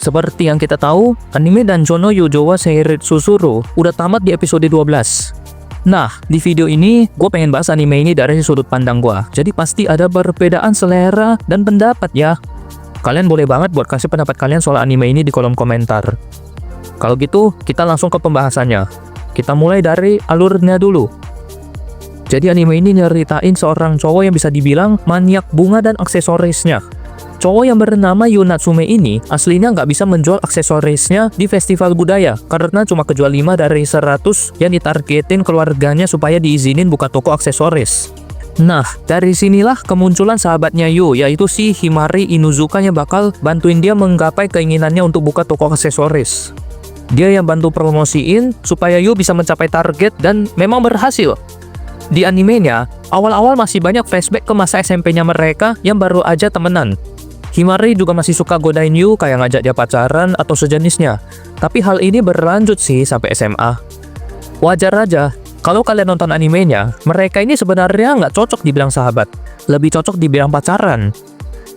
Seperti yang kita tahu, anime Danjo no Yujo wa Seiritsu Suru udah tamat di episode 12. Nah, di video ini gue pengen bahas anime ini dari sudut pandang gue. Jadi pasti ada perbedaan selera dan pendapat ya. Kalian boleh banget buat kasih pendapat kalian soal anime ini di kolom komentar. Kalau gitu, kita langsung ke pembahasannya. Kita mulai dari alurnya dulu. Jadi anime ini nyeritain seorang cowok yang bisa dibilang maniak bunga dan aksesorisnya. Cowok yang bernama Yu Natsume ini aslinya nggak bisa menjual aksesorisnya di festival budaya karena cuma kejual 5 dari 100 yang ditargetin keluarganya supaya diizinin buka toko aksesoris. Nah, dari sinilah kemunculan sahabatnya Yu, yaitu si Himari Inuzuka yang bakal bantuin dia menggapai keinginannya untuk buka toko aksesoris. Dia yang bantu promosiin supaya Yu bisa mencapai target dan memang berhasil. Di animenya, awal-awal masih banyak flashback ke masa SMP-nya mereka yang baru aja temenan. Himari juga masih suka godain Yu kayak ngajak dia pacaran atau sejenisnya. Tapi hal ini berlanjut sih sampai SMA. Wajar aja, kalau kalian nonton animenya, mereka ini sebenarnya nggak cocok dibilang sahabat. Lebih cocok dibilang pacaran.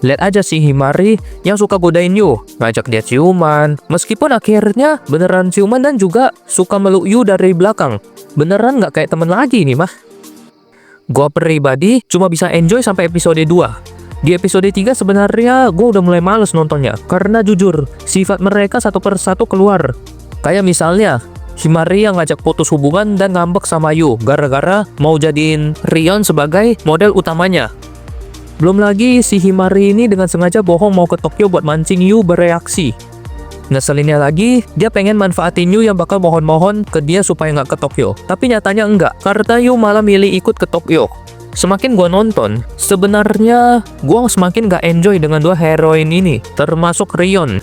Lihat aja si Himari yang suka godain Yu, ngajak dia ciuman. Meskipun akhirnya beneran ciuman dan juga suka meluk Yu dari belakang. Beneran nggak kayak temen lagi nih mah. Gua pribadi cuma bisa enjoy sampai episode 2. Di episode 3 sebenarnya gue udah mulai males nontonnya, karena jujur, sifat mereka satu persatu keluar. Kayak misalnya, Himari yang ngajak putus hubungan dan ngambek sama Yu, gara-gara mau jadiin Rion sebagai model utamanya. Belum lagi, si Himari ini dengan sengaja bohong mau ke Tokyo buat mancing Yu bereaksi. Ngeselinnya lagi, dia pengen manfaatin Yu yang bakal mohon-mohon ke dia supaya nggak ke Tokyo. Tapi nyatanya enggak, karena Yu malah milih ikut ke Tokyo. Semakin gue nonton, sebenarnya gue semakin gak enjoy dengan dua heroin ini, termasuk Rion.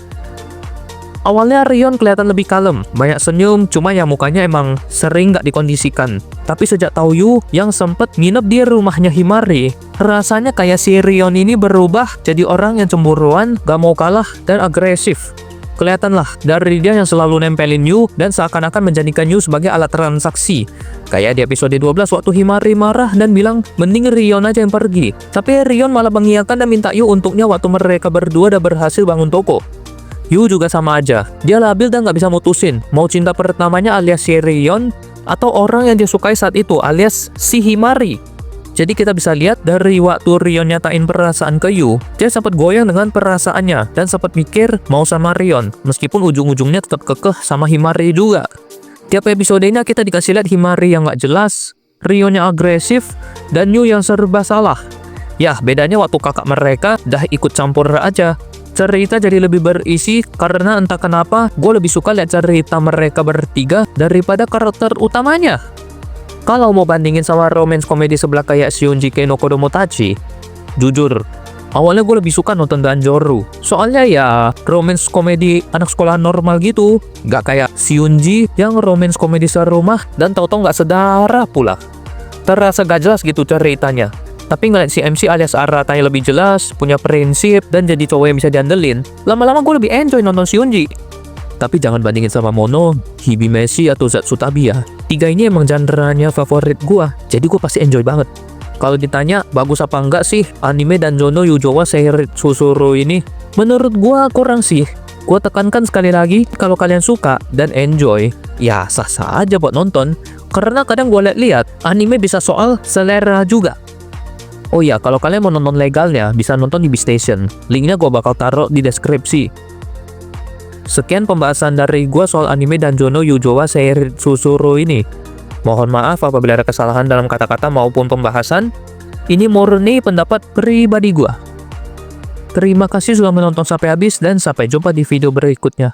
Awalnya Rion kelihatan lebih kalem, banyak senyum, cuma ya mukanya emang sering gak dikondisikan. Tapi sejak tahu Yu yang sempet nginep di rumahnya Himari, rasanya kayak si Rion ini berubah jadi orang yang cemburuan, gak mau kalah, dan agresif. Kelihatan lah dari dia yang selalu nempelin Yu dan seakan-akan menjadikan Yu sebagai alat transaksi. Kayak di episode 12 waktu Himari marah dan bilang mending Rion aja yang pergi. Tapi Rion malah mengiyakan dan minta Yu untuknya waktu mereka berdua udah berhasil bangun toko. Yu juga sama aja, dia labil dan gak bisa mutusin mau cinta pertamanya alias si Rion atau orang yang dia sukai saat itu alias si Himari. Jadi kita bisa lihat dari waktu Rion nyatain perasaan ke Yu, dia sempat goyang dengan perasaannya dan sempat mikir mau sama Rion, meskipun ujung-ujungnya tetap kekeh sama Himari juga. Tiap episodenya kita dikasih lihat Himari yang gak jelas, Rion yang agresif, dan Yu yang serba salah. Ya, bedanya waktu kakak mereka dah ikut campur aja. Cerita jadi lebih berisi karena entah kenapa gue lebih suka lihat cerita mereka bertiga daripada karakter utamanya. Kalau mau bandingin sama romance komedi sebelah kayak Shunjike no Kodomotachi, jujur, awalnya gue lebih suka nonton Danjoru. Soalnya ya, romance komedi anak sekolah normal gitu. Gak kayak Shunji yang romance komedi serumah dan tau-tau gak sedarah pula. Terasa gak jelas gitu ceritanya. Tapi ngeliat si MC alias Arata yang lebih jelas, punya prinsip, dan jadi cowok yang bisa diandelin, lama-lama gue lebih enjoy nonton Shunji. Tapi jangan bandingin sama Mono, Hibimeshi, atau Zatsutabi ya. Tiga ini emang genre-nya favorit gua, jadi gua pasti enjoy banget. Kalau ditanya bagus apa enggak sih anime Danjo no Yujo wa Seiritsu Suru ini, menurut gua kurang sih. Gua tekankan sekali lagi, kalau kalian suka dan enjoy, ya sah-sah aja buat nonton. Karena kadang gua lihat anime bisa soal selera juga. Oh ya, kalau kalian mau nonton legalnya, bisa nonton di Beastation. Linknya gua bakal taruh di deskripsi. Sekian pembahasan dari gua soal anime Danjo no Yujo wa Seiritsu Suru ini. Mohon maaf apabila ada kesalahan dalam kata-kata maupun pembahasan. Ini murni pendapat pribadi gua. Terima kasih sudah menonton sampai habis dan sampai jumpa di video berikutnya.